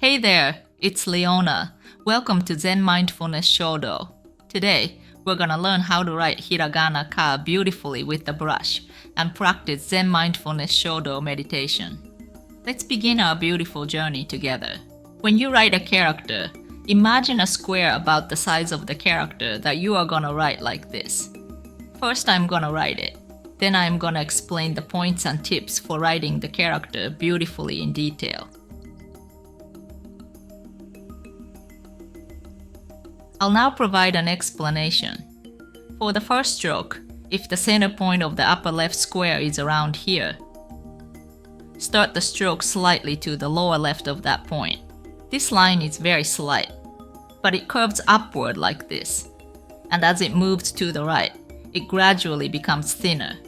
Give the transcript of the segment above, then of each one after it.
Hey there, it's Leona. Welcome to Zen Mindfulness Shodo. Today, we're gonna learn how to write hiragana ka beautifully with the brush and practice Zen Mindfulness Shodo meditation. Let's begin our beautiful journey together. When you write a character, imagine a square about the size of the character that you are gonna write like this. First, I'm gonna write it. Then I'm gonna explain the points and tips for writing the character beautifully in detail. I'll now provide an explanation. For the first stroke, if the center point of the upper left square is around here, start the stroke slightly to the lower left of that point. This line is very slight, but it curves upward like this, and as it moves to the right, it gradually becomes thinner,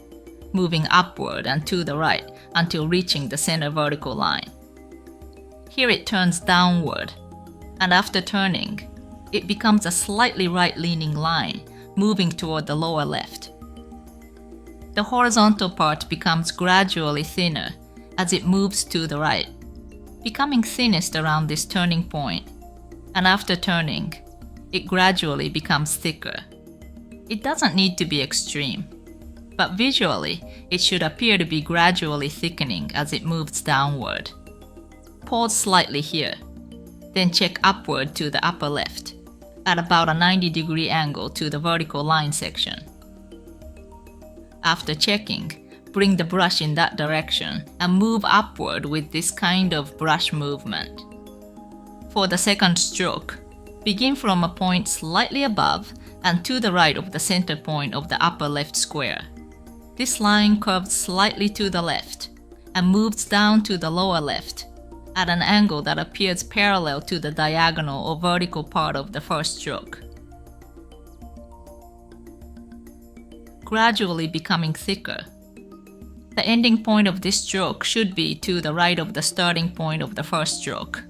moving upward and to the right until reaching the center vertical line. Here it turns downward, and after turning, it becomes a slightly right-leaning line, moving toward the lower left. The horizontal part becomes gradually thinner as it moves to the right, becoming thinnest around this turning point, and after turning, it gradually becomes thicker. It doesn't need to be extreme, but visually, it should appear to be gradually thickening as it moves downward. Pause slightly here, then check upward to the upper left, at about a 90-degree angle to the vertical line section. After checking, bring the brush in that direction and move upward with this kind of brush movement. For the second stroke, begin from a point slightly above and to the right of the center point of the upper left square. This line curves slightly to the left and moves down to the lower left at an angle that appears parallel to the diagonal or vertical part of the first stroke, gradually becoming thicker. The ending point of this stroke should be to the right of the starting point of the first stroke,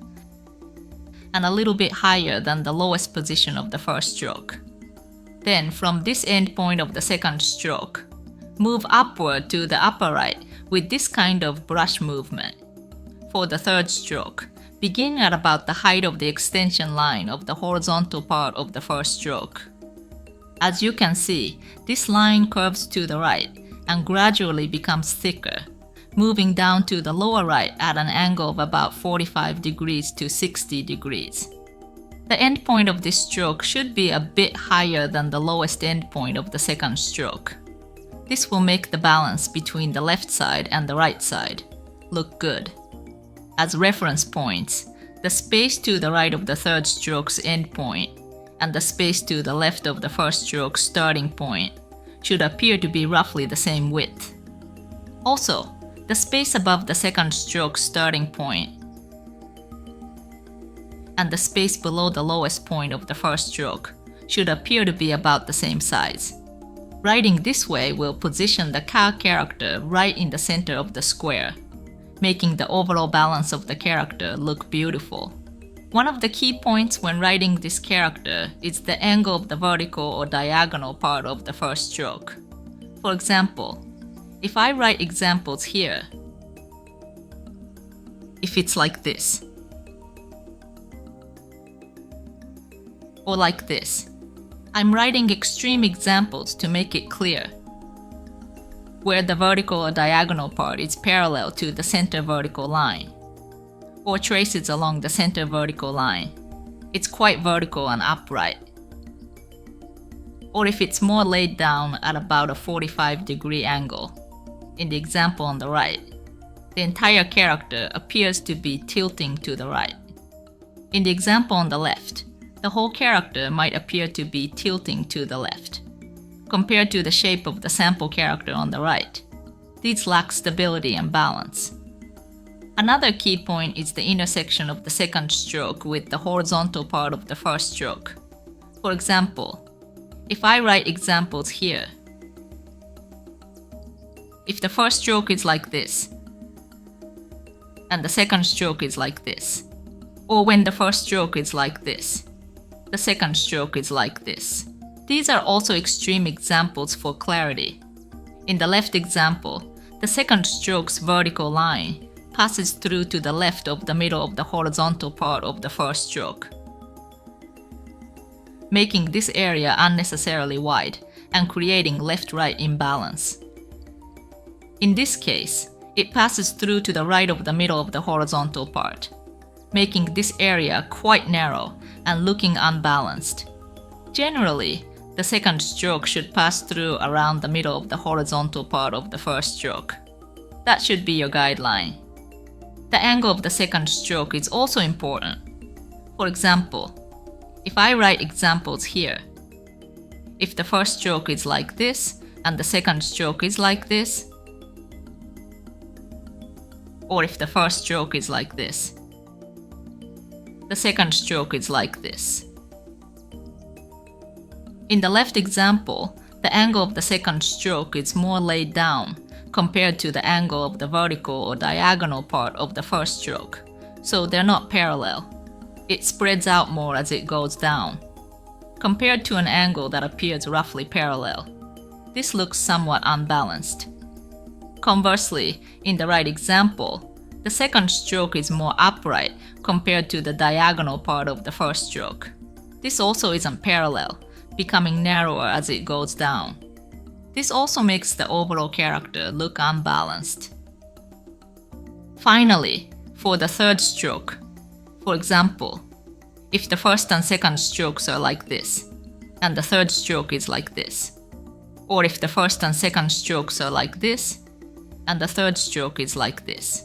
and a little bit higher than the lowest position of the first stroke. Then, from this end point of the second stroke, move upward to the upper right with this kind of brush movement. For the third stroke, begin at about the height of the extension line of the horizontal part of the first stroke. As you can see, this line curves to the right and gradually becomes thicker, moving down to the lower right at an angle of about 45 degrees to 60 degrees. The end point of this stroke should be a bit higher than the lowest end point of the second stroke. This will make the balance between the left side and the right side look good. As reference points, the space to the right of the third stroke's end point and the space to the left of the first stroke's starting point should appear to be roughly the same width. Also, the space above the second stroke's starting point and the space below the lowest point of the first stroke should appear to be about the same size. Writing this way will position the ka character right in the center of the square, making the overall balance of the character look beautiful. One of the key points when writing this character is the angle of the vertical or diagonal part of the first stroke. For example, if I write examples here, if it's like this, or like this, I'm writing extreme examples to make it clear, where the vertical or diagonal part is parallel to the center vertical line, or traces along the center vertical line. It's quite vertical and upright. Or if it's more laid down at about a 45-degree angle, in the example on the right, the entire character appears to be tilting to the right. In the example on the left, the whole character might appear to be tilting to the left, compared to the shape of the sample character on the right. These lack stability and balance. Another key point is the intersection of the second stroke with the horizontal part of the first stroke. For example, if I write examples here, if the first stroke is like this, and the second stroke is like this, or when the first stroke is like this, the second stroke is like this. These are also extreme examples for clarity. In the left example, the second stroke's vertical line passes through to the left of the middle of the horizontal part of the first stroke, making this area unnecessarily wide and creating left-right imbalance. In this case, it passes through to the right of the middle of the horizontal part, making this area quite narrow and looking unbalanced. Generally, the second stroke should pass through around the middle of the horizontal part of the first stroke. That should be your guideline. The angle of the second stroke is also important. For example, if I write examples here, if the first stroke is like this and the second stroke is like this, or if the first stroke is like this, the second stroke is like this. In the left example, the angle of the second stroke is more laid down compared to the angle of the vertical or diagonal part of the first stroke, so they're not parallel. It spreads out more as it goes down, compared to an angle that appears roughly parallel. This looks somewhat unbalanced. Conversely, in the right example, the second stroke is more upright compared to the diagonal part of the first stroke. This also isn't parallel, becoming narrower as it goes down. This also makes the overall character look unbalanced. Finally, for the third stroke, for example, if the first and second strokes are like this, and the third stroke is like this, or if the first and second strokes are like this, and the third stroke is like this.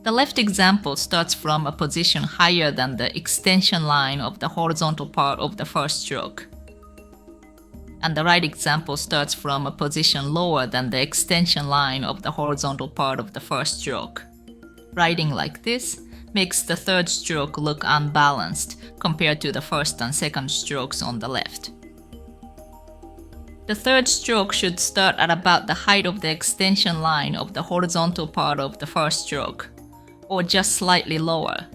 The left example starts from a position higher than the extension line of the horizontal part of the first stroke, and the right example starts from a position lower than the extension line of the horizontal part of the first stroke. Writing like this makes the third stroke look unbalanced compared to the first and second strokes on the left. The third stroke should start at about the height of the extension line of the horizontal part of the first stroke, or just slightly lower.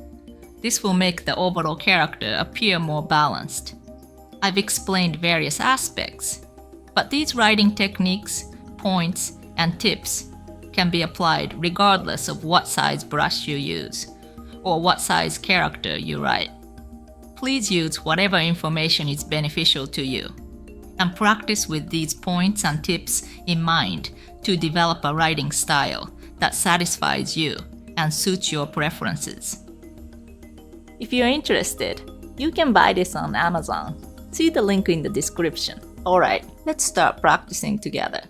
This will make the overall character appear more balanced. I've explained various aspects, but these writing techniques, points, and tips can be applied regardless of what size brush you use or what size character you write. Please use whatever information is beneficial to you and practice with these points and tips in mind to develop a writing style that satisfies you and suits your preferences. If you're interested, you can buy this on Amazon. See the link in the description. Alright, let's start practicing together.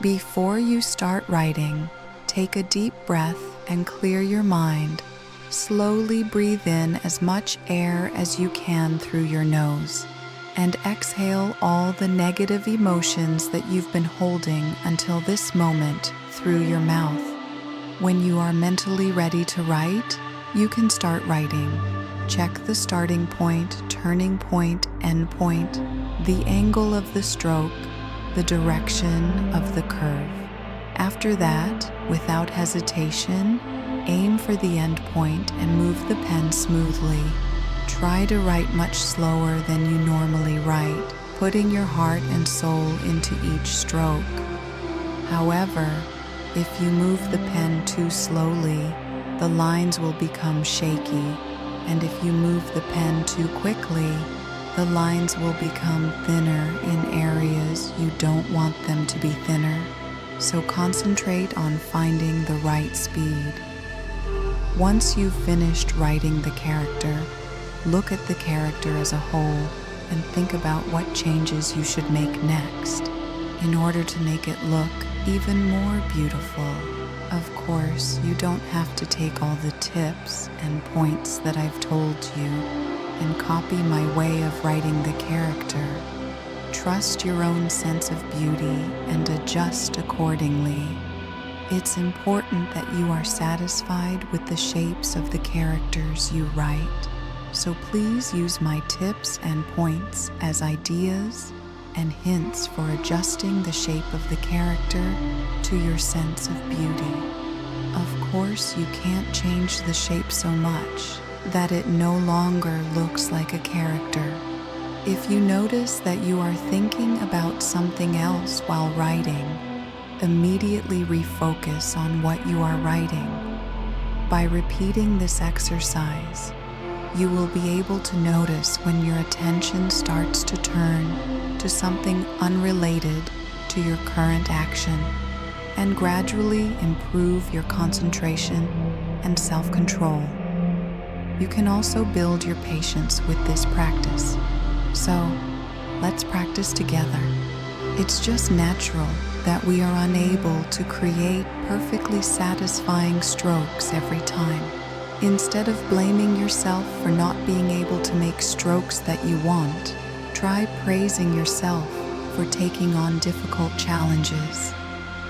Before you start writing, take a deep breath and clear your mind. Slowly breathe in as much air as you can through your nose, and exhale all the negative emotions that you've been holding until this moment through your mouth. When you are mentally ready to write, you can start writing. Check the starting point, turning point, end point, the angle of the stroke, the direction of the curve. After that, without hesitation, aim for the end point and move the pen smoothly. Try to write much slower than you normally write, putting your heart and soul into each stroke. However, if you move the pen too slowly, the lines will become shaky, and if you move the pen too quickly, the lines will become thinner in areas you don't want them to be thinner. So concentrate on finding the right speed. Once you've finished writing the character, look at the character as a whole and think about what changes you should make next in order to make it look even more beautiful. Of course, you don't have to take all the tips and points that I've told you and copy my way of writing the character. Trust your own sense of beauty and adjust accordingly. It's important that you are satisfied with the shapes of the characters you write, so please use my tips and points as ideas and hints for adjusting the shape of the character to your sense of beauty. Of course, you can't change the shape so much that it no longer looks like a character. If you notice that you are thinking about something else while writing, immediately refocus on what you are writing. By repeating this exercise, you will be able to notice when your attention starts to turn to something unrelated to your current action, and gradually improve your concentration and self-control. You can also build your patience with this practice. So, let's practice together. It's just natural that we are unable to create perfectly satisfying strokes every time. Instead of blaming yourself for not being able to make strokes that you want, try praising yourself for taking on difficult challenges.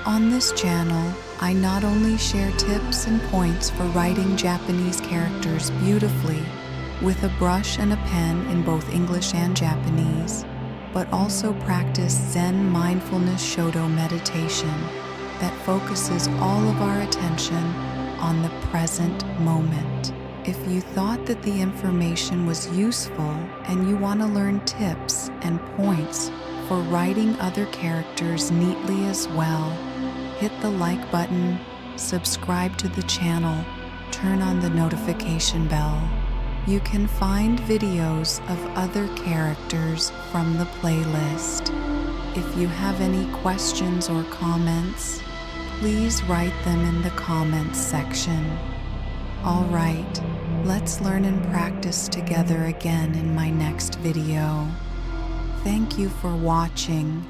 On this channel, I not only share tips and points for writing Japanese characters beautifully with a brush and a pen in both English and Japanese, but also practice Zen Mindfulness Shodo meditation that focuses all of our attention on the present moment. If you thought that the information was useful and you want to learn tips and points for writing other characters neatly as well, hit the like button, subscribe to the channel, turn on the notification bell. You can find videos of other characters from the playlist. If you have any questions or comments, please write them in the comments section. All right, let's learn and practice together again in my next video. Thank you for watching.